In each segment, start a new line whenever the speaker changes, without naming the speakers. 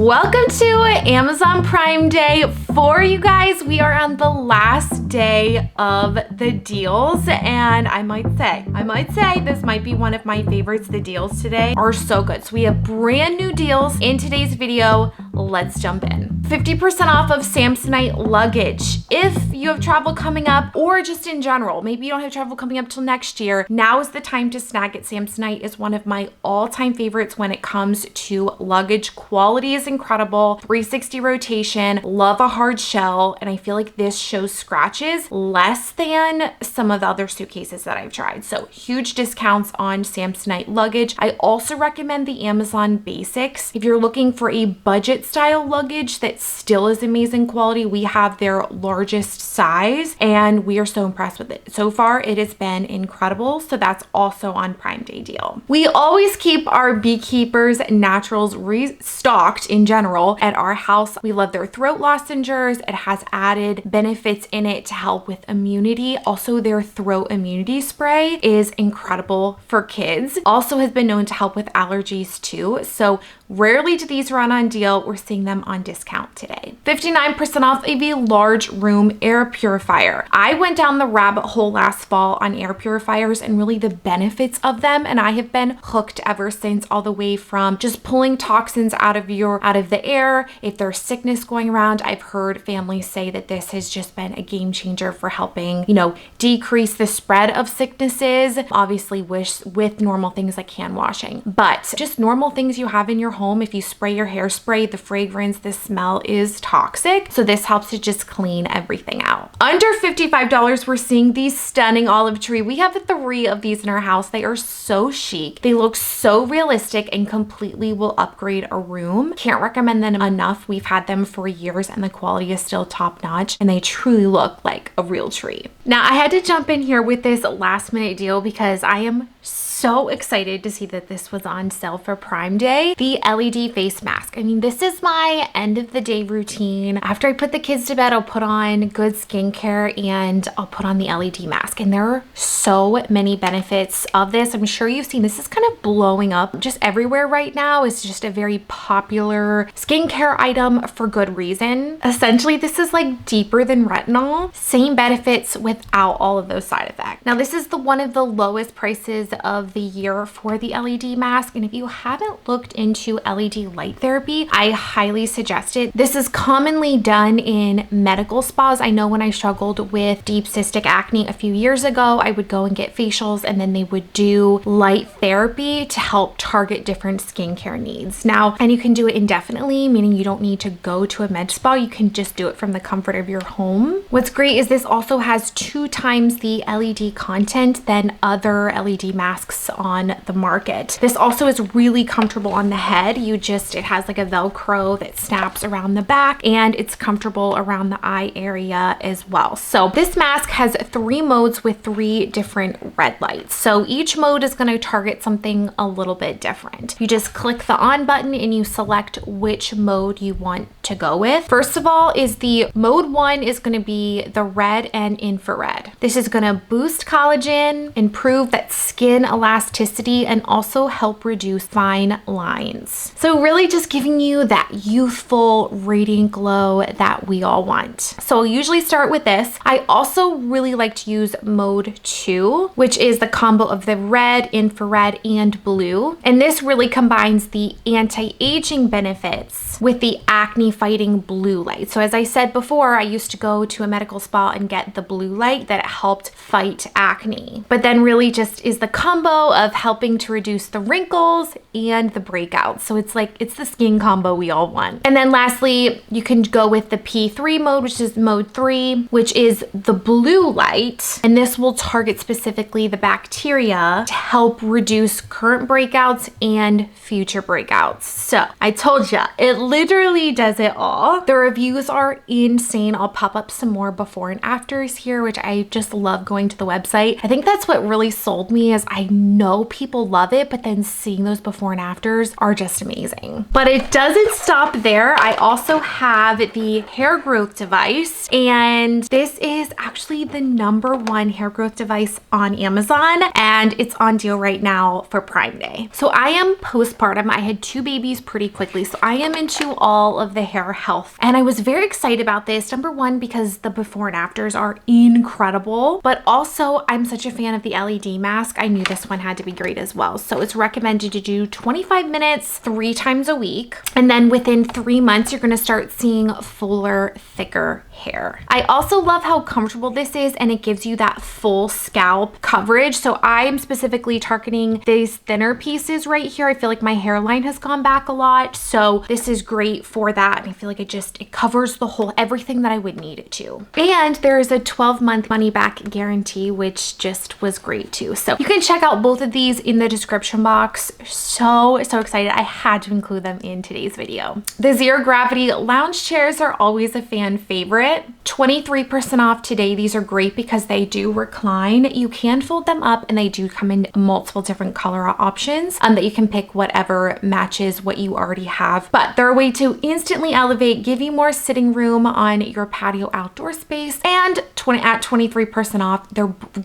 Welcome to Amazon Prime Day for you guys. We are on the last day of the deals, and I might say this might be one of my favorites. The deals today are so good. So we have brand new deals in today's video. Let's jump in. 50% off of Samsonite luggage. If you have travel coming up, or just in general, maybe you don't have travel coming up till next year, now is the time to snag it. Samsonite is one of my all-time favorites when it comes to luggage. Quality is incredible, 360 rotation, love a hard shell, and I feel like this shows scratches less than some of the other suitcases that I've tried. So huge discounts on Samsonite luggage. I also recommend the Amazon Basics. If you're looking for a budget style luggage that still is amazing quality, we have their largest size and we are so impressed with it. So far, it has been incredible. So that's also on Prime Day deal. We always keep our Beekeepers Naturals restocked in general at our house. We love their throat lozenges. It has added benefits in it to help with immunity. Also, their throat immunity spray is incredible for kids. Also has been known to help with allergies too. So rarely do these run on deal. We're seeing them on discount today. 59% off of a large room air purifier. I went down the rabbit hole last fall on air purifiers and really the benefits of them, and I have been hooked ever since, all the way from just pulling toxins out of the air. If there's sickness going around, I've heard families say that this has just been a game changer for helping, decrease the spread of sicknesses. Obviously with normal things like hand washing, but just normal things you have in your home. If you spray your hairspray, the fragrance, the smell is toxic. So this helps to just clean everything out. Under $55, we're seeing these stunning olive tree. We have 3 of these in our house. They are so chic. They look so realistic and completely will upgrade a room. Can't recommend them enough. We've had them for years and the quality is still top notch and they truly look like a real tree. Now I had to jump in here with this last minute deal because I am so excited to see that this was on sale for Prime Day. The LED face mask. I mean, this is my end of the day routine. After I put the kids to bed, I'll put on good skincare and I'll put on the LED mask. And there are so many benefits of this. I'm sure you've seen this is kind of blowing up just everywhere right now. It's just a very popular skincare item for good reason. Essentially, this is like deeper than retinol. Same benefits without all of those side effects. Now, this is one of the lowest prices of the year for the LED mask, and if you haven't looked into LED light therapy, I highly suggest it. This is commonly done in medical spas. I know when I struggled with deep cystic acne a few years ago, I would go and get facials and then they would do light therapy to help target different skincare needs. Now, and you can do it indefinitely, meaning you don't need to go to a med spa. You can just do it from the comfort of your home. What's great is this also has 2 times the LED content than other LED masks on the market. This also is really comfortable on the head. It has like a Velcro that snaps around the back and it's comfortable around the eye area as well. So this mask has 3 modes with 3 different red lights. So each mode is going to target something a little bit different. You just click the on button and you select which mode you want to go with. First of all is the mode 1 is going to be the red and infrared. This is going to boost collagen, improve that skin elasticity, and also help reduce fine lines. So really just giving you that youthful, radiant glow that we all want. So I'll usually start with this. I also really like to use mode 2, which is the combo of the red, infrared, and blue. And this really combines the anti-aging benefits with the acne fighting blue light. So as I said before, I used to go to a medical spa and get the blue light that helped fight acne. But then really just is the combo of helping to reduce the wrinkles and the breakouts. So it's the skin combo we all want. And then lastly, you can go with the P3 mode, which is mode 3, which is the blue light. And this will target specifically the bacteria to help reduce current breakouts and future breakouts. So I told you, it literally does it all. The reviews are insane. I'll pop up some more before and afters here, which I just love going to the website. I think that's what really sold me, is I know people love it, but then seeing those before and afters are just amazing. But it doesn't stop there. I also have the hair growth device, and this is actually the #1 hair growth device on Amazon, and it's on deal right now for Prime Day. So I am postpartum. I had 2 babies pretty quickly, so I am into all of the hair health, and I was very excited about this. #1, because the before and afters are incredible, but also I'm such a fan of the LED mask. I knew this one had to be great as well. So it's recommended to do 25 minutes 3 times a week, and then within 3 months you're going to start seeing fuller, thicker hair. I also love how comfortable this is, and it gives you that full scalp coverage. So I am specifically targeting these thinner pieces right here. I feel like my hairline has gone back a lot, so this is great for that. And I feel like it covers the whole, everything that I would need it to. And there is a 12-month money back guarantee, which just was great too. So you can check out both of these in the description box. So excited. I had to include them in today's video. The zero gravity lounge chairs are always a fan favorite. 23% off today. These are great because they do recline. You can fold them up, and they do come in multiple different color options that you can pick whatever matches what you already have. But they're a way to instantly elevate, give you more sitting room on your patio outdoor space, and at 23% off,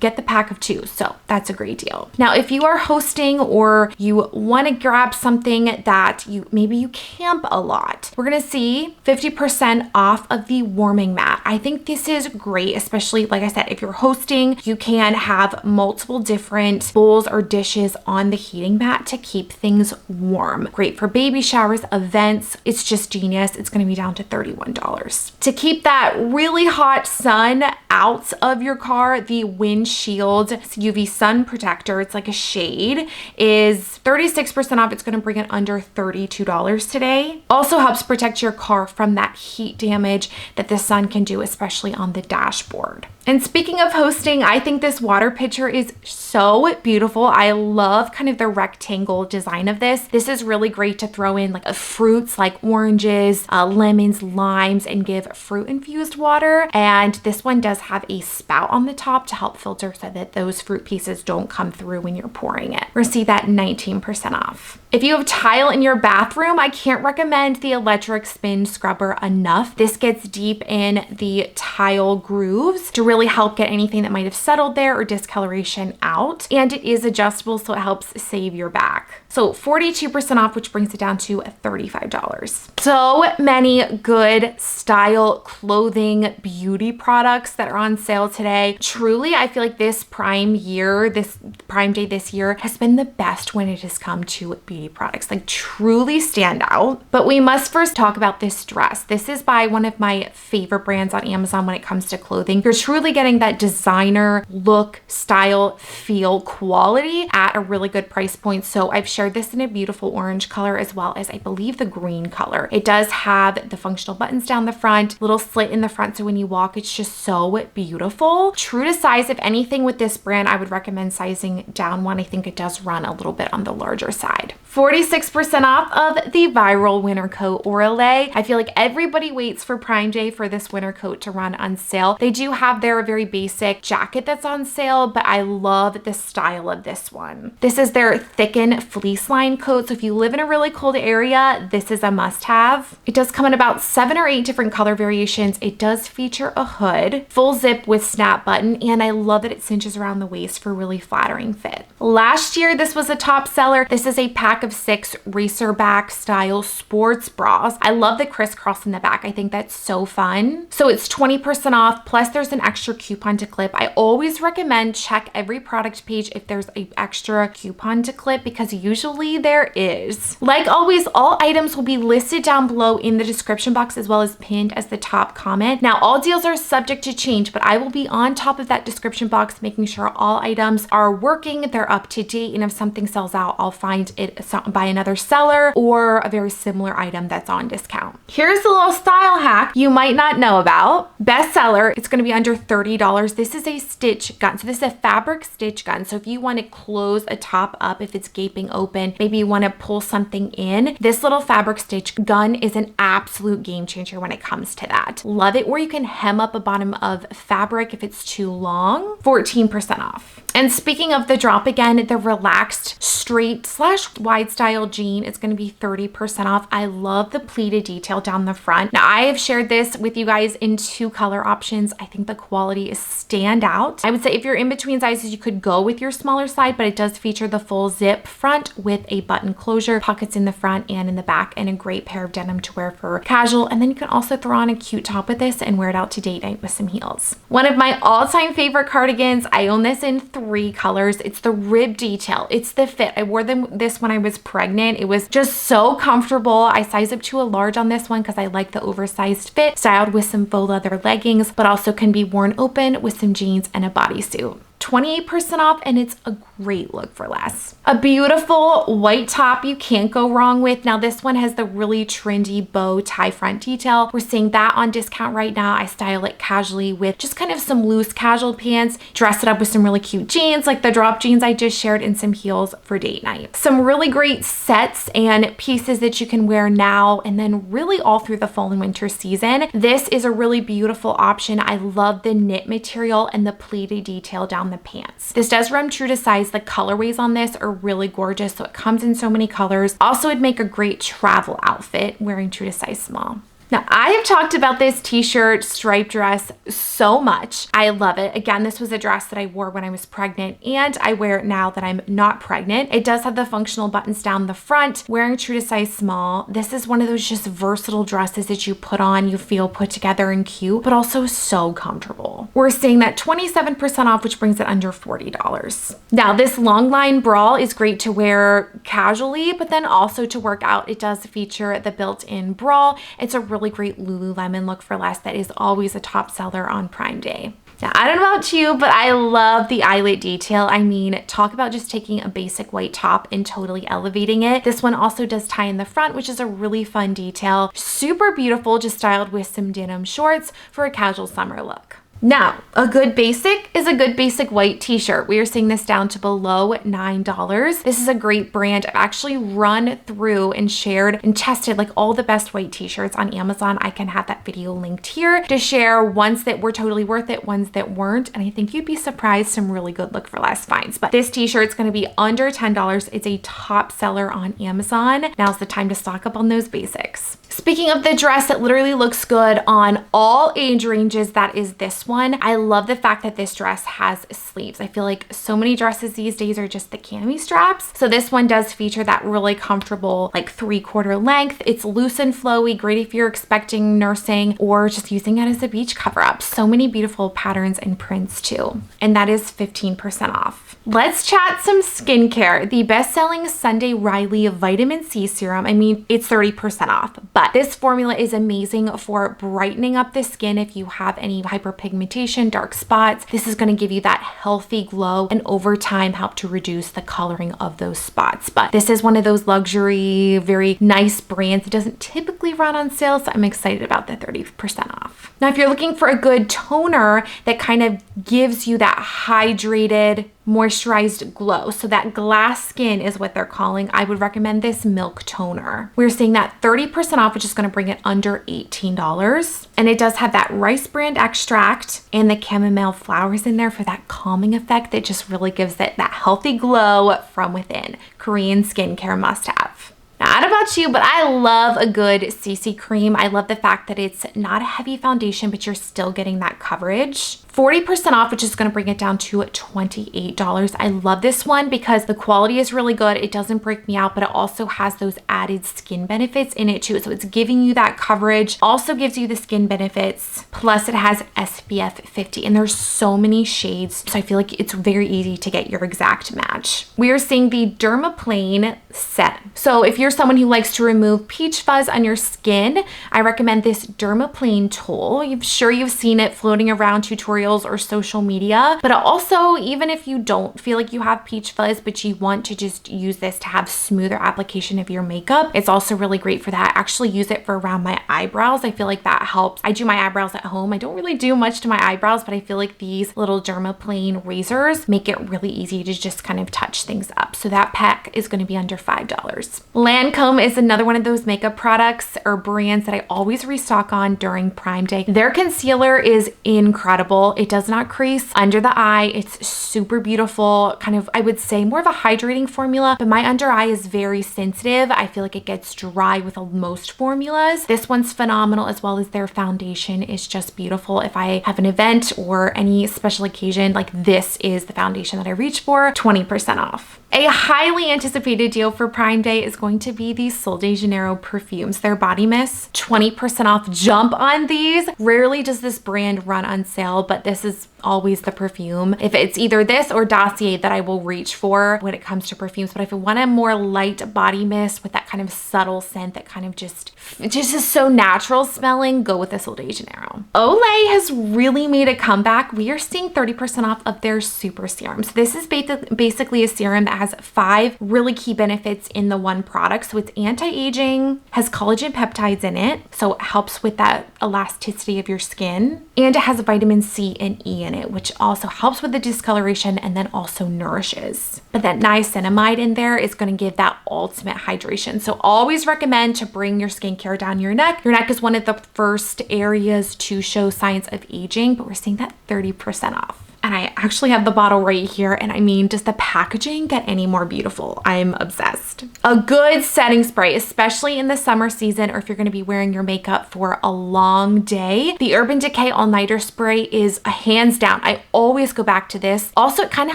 get the pack of 2. So that's a great deal. Now, if you are hosting or you want to grab something that maybe you camp a lot, we're going to see 50% off of the warming mat. I think this is great, especially like I said, if you're hosting, you can have multiple different bowls or dishes on the heating mat to keep things warm. Great for baby showers, events. It's just genius. It's going to be down to $31. To keep that really hot sun out of your car, the windshield UV sun protector, it's like a shade, is 36% off. It's going to bring it under $32 today. Also helps protect your car from that heat damage that the sun can do, especially on the dashboard. And speaking of hosting, I think this water pitcher is so beautiful. I love kind of the rectangle design of this. This is really great to throw in like fruits like oranges, lemons, limes, and give fruit infused water. And this one does have a spout on the top to help filter so that those fruit pieces don't come through when you're pouring it. Receive that 19% off. If you have tile in your bathroom, I can't recommend the electric spin scrubber enough. This gets deep in the tile grooves to really help get anything that might have settled there or discoloration out. And it is adjustable, so it helps save your back. So 42% off, which brings it down to $35. So many good style, clothing, beauty products that are on sale today. Truly, I feel like this Prime Day this year has been the best when it has come to beauty products. Like, truly stand out. But we must first talk about this dress. This is by one of my favorite brands on Amazon when it comes to clothing. You're truly getting that designer look, style, feel, quality at a really good price point. So I've shared this in a beautiful orange color, as well as I believe the green color. It does have the functional buttons down the front, little slit in the front, so when you walk, it's just so beautiful. True to size. If anything with this brand, I would recommend sizing down one. I think it does run a little bit on the larger side. 46% off of the viral winter coat Orale. I feel like everybody waits for Prime Day for this winter coat to run on sale. They do have their very basic jacket that's on sale, but I love the style of this one. This is their thickened fleece line coat. So if you live in a really cold area, this is a must-have. It does come in about 7 or 8 different color variations. It does feature a hood, full zip with snap button, and I love that it cinches around the waist for a really flattering fit. Last year, this was a top seller. This is a pack of 6 racer back style sports bras. I love the crisscross in the back. I think that's so fun. So it's 20% off, plus there's an extra coupon to clip. I always recommend check every product page if there's an extra coupon to clip, because usually there is. Like always, all items will be listed down below in the description box, as well as pinned as the top comment. Now, all deals are subject to change, but I will be on top of that description box, making sure all items are working, they're up to date, and if something sells out, I'll find it by another seller or a very similar item that's on discount. Here's a little style hack you might not know about. Bestseller, it's going to be under $30. This is a stitch gun. So this is a fabric stitch gun. So if you want to close a top up, if it's gaping open, maybe you want to pull something in, this little fabric stitch gun is an absolute game changer when it comes to that. Love it. Or you can hem up a bottom of fabric if it's too long. 14% off. And speaking of the drop again, the relaxed straight / wide style jean is going to be 30% off. I love the pleated detail down the front. Now I have shared this with you guys in 2 color options. I think the quality is standout. I would say if you're in between sizes, you could go with your smaller side, but it does feature the full zip front with a button closure, pockets in the front and in the back, and a great pair of denim to wear for casual. And then you can also throw on a cute top with this and wear it out to date night with some heels. One of my all-time favorite cardigans. I own this in 3 colors. It's the rib detail. It's the fit. I wore this when I was pregnant. It was just so comfortable. I sized up to a large on this one because I like the oversized fit, styled with some faux leather leggings, but also can be worn open with some jeans and a bodysuit. 28% off, and it's a great look for less. A beautiful white top you can't go wrong with. Now this one has the really trendy bow tie front detail. We're seeing that on discount right now. I style it casually with just kind of some loose casual pants, dress it up with some really cute jeans like the drop jeans I just shared, and some heels for date night. Some really great sets and pieces that you can wear now and then really all through the fall and winter season. This is a really beautiful option. I love the knit material and the pleated detail down the pants. This does run true to size. The colorways on this are really gorgeous, so it comes in so many colors. Also, it'd make a great travel outfit wearing true to size small. Now, I have talked about this t-shirt striped dress so much. I love it. Again, this was a dress that I wore when I was pregnant, and I wear it now that I'm not pregnant. It does have the functional buttons down the front, wearing true to size small. This is one of those just versatile dresses that you put on, you feel put together and cute, but also so comfortable. We're seeing that 27% off, which brings it under $40. Now, this long line bra is great to wear casually, but then also to work out. It does feature the built-in bra. It's a really great Lululemon look for less that is always a top seller on Prime Day. Now, I don't know about you, but I love the eyelet detail. I mean, talk about just taking a basic white top and totally elevating it. This one also does tie in the front, which is a really fun detail. Super beautiful, just styled with some denim shorts for a casual summer look. Now, a good basic is a good basic white t-shirt. We are seeing this down to below $9. This is a great brand. I've actually run through and shared and tested like all the best white t-shirts on Amazon. I can have that video linked here to share ones that were totally worth it, ones that weren't. And I think you'd be surprised, some really good look for less finds. But this t-shirt's going to be under $10. It's a top seller on Amazon. Now's the time to stock up on those basics. Speaking of the dress that literally looks good on all age ranges, that is this one. I love the fact that this dress has sleeves. I feel like so many dresses these days are just the cami straps. So this one does feature that really comfortable like 3/4 length. It's loose and flowy, great if you're expecting nursing or just using it as a beach cover up. So many beautiful patterns and prints too. And that is 15% off. Let's chat some skincare. The best-selling Sunday Riley Vitamin C Serum. I mean, it's 30% off, but this formula is amazing for brightening up the skin if you have any hyperpigmentation, dark spots. This is going to give you that healthy glow and over time help to reduce the coloring of those spots. But this is one of those luxury, very nice brands that doesn't typically run on sale, so I'm excited about the 30% off. Now, if you're looking for a good toner that kind of gives you that hydrated, moisturized glow, so that glass skin is what they're calling, I would recommend this Milk Toner. We're seeing that 30% off, which is going to bring it under $18. And it does have that rice bran extract and the chamomile flowers in there for that calming effect that just really gives it that healthy glow from within. Korean skincare must have. Now, I don't know about you, but I love a good CC cream. I love the fact that it's not a heavy foundation, but you're still getting that coverage. 40% off, which is going to bring it down to $28. I love this one because the quality is really good. It doesn't break me out, but it also has those added skin benefits in it too. So it's giving you that coverage, also gives you the skin benefits, plus it has SPF 50, and there's so many shades. So I feel like it's very easy to get your exact match. We are seeing the Dermaplane set. So if you're someone who likes to remove peach fuzz on your skin, I recommend this Dermaplane tool. I'm sure you've seen it floating around tutorials or social media, but also even if you don't feel like you have peach fuzz, but you want to just use this to have smoother application of your makeup, it's also really great for that. I actually use it for around my eyebrows. I feel like that helps. I do my eyebrows at home. I don't really do much to my eyebrows, but I feel like these little Dermaplane razors make it really easy to just kind of touch things up. So that pack is going to be under $5. Lancome is another one of those makeup products or brands that I always restock on during Prime Day. Their concealer is incredible. It does not crease under the eye. It's super beautiful, kind of, I would say more of a hydrating formula, but my under eye is very sensitive. I feel like it gets dry with most formulas. This one's phenomenal, as well as their foundation is just beautiful. If I have an event or any special occasion, like this is the foundation that I reach for. 20% off. A highly anticipated deal for Prime Day is going to be these Sol de Janeiro perfumes. Their body mist, 20% off. Jump on these. Rarely does this brand run on sale, but this is always the perfume. If it's either this or Dossier that I will reach for when it comes to perfumes, but if I want a more light body mist with that kind of subtle scent that kind of just is so natural smelling, go with the Sol de Janeiro. Olay has really made a comeback. We are seeing 30% off of their super serums. This is basically a serum that has 5 really key benefits in the one product. So it's anti-aging, has collagen peptides in it, so it helps with that elasticity of your skin, and it has vitamin C and E in it, which also helps with the discoloration and then also nourishes. But that niacinamide in there is going to give that ultimate hydration. So always recommend to bring your skincare down your neck. Your neck is one of the first areas to show signs of aging, but we're seeing that 30% off. And I actually have the bottle right here. And I mean, does the packaging get any more beautiful? I'm obsessed. A good setting spray, especially in the summer season, or if you're going to be wearing your makeup for a long day. The Urban Decay All Nighter Spray is a hands down. I always go back to this. Also, it kind of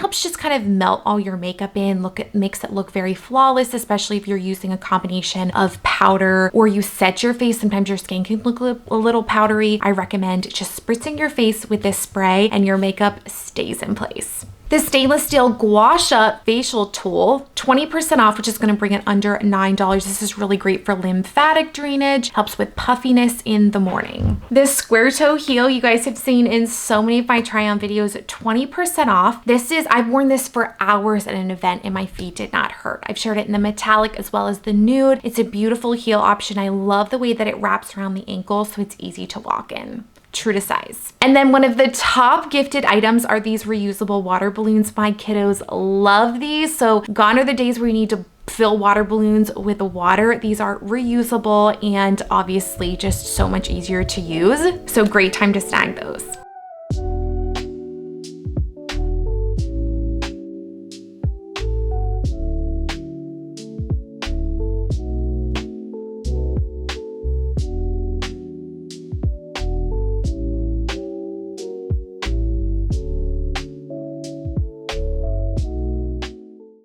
helps just kind of melt all your makeup in. It makes it look very flawless, especially if you're using a combination of powder or you set your face. Sometimes your skin can look a little powdery. I recommend just spritzing your face with this spray and your makeup stays in place. The stainless steel Gua Sha facial tool, 20% off, which is going to bring it under $9. This is really great for lymphatic drainage, helps with puffiness in the morning. This square toe heel you guys have seen in so many of my try on videos, 20% off. I've worn this for hours at an event and my feet did not hurt. I've shared it in the metallic as well as the nude. It's a beautiful heel option. I love the way that it wraps around the ankle, so it's easy to walk in. True to size. And then one of the top gifted items are these reusable water balloons. My kiddos love these. So gone are the days where you need to fill water balloons with water. These are reusable and obviously just so much easier to use. So great time to snag those.